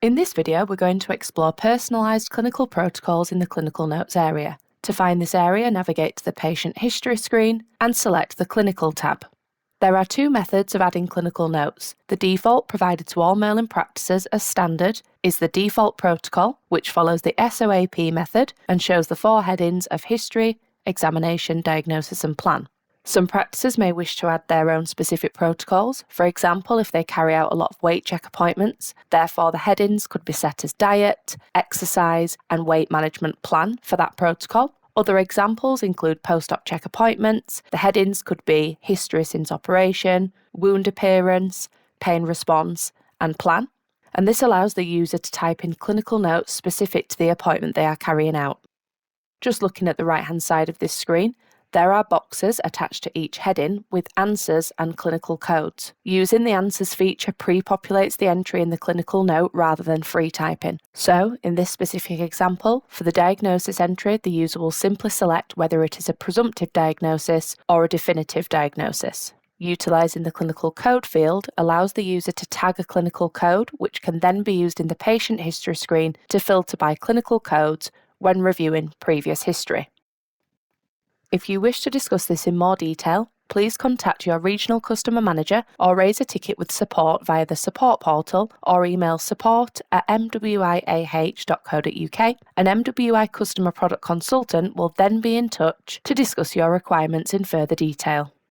In this video, we're going to explore personalised clinical protocols in the Clinical Notes area. To find this area, navigate to the Patient History screen and select the Clinical tab. There are two methods of adding clinical notes. The default provided to all Merlin practices as standard is the default protocol, which follows the SOAP method and shows the four headings of history, examination, diagnosis and plan. Some practices may wish to add their own specific protocols. For example, if they carry out a lot of weight check appointments, therefore the headings could be set as diet, exercise and weight management plan for that protocol. Other examples include post-op check appointments. The headings could be history since operation, wound appearance, pain response and plan. And this allows the user to type in clinical notes specific to the appointment they are carrying out. Just looking at the right-hand side of this screen, there are boxes attached to each heading with answers and clinical codes. Using the answers feature pre-populates the entry in the clinical note rather than free typing. So, in this specific example, for the diagnosis entry, the user will simply select whether it is a presumptive diagnosis or a definitive diagnosis. Utilising the clinical code field allows the user to tag a clinical code, which can then be used in the patient history screen to filter by clinical codes when reviewing previous history. If you wish to discuss this in more detail, please contact your regional customer manager or raise a ticket with support via the support portal or email support@mwiah.co.uk. An MWI customer product consultant will then be in touch to discuss your requirements in further detail.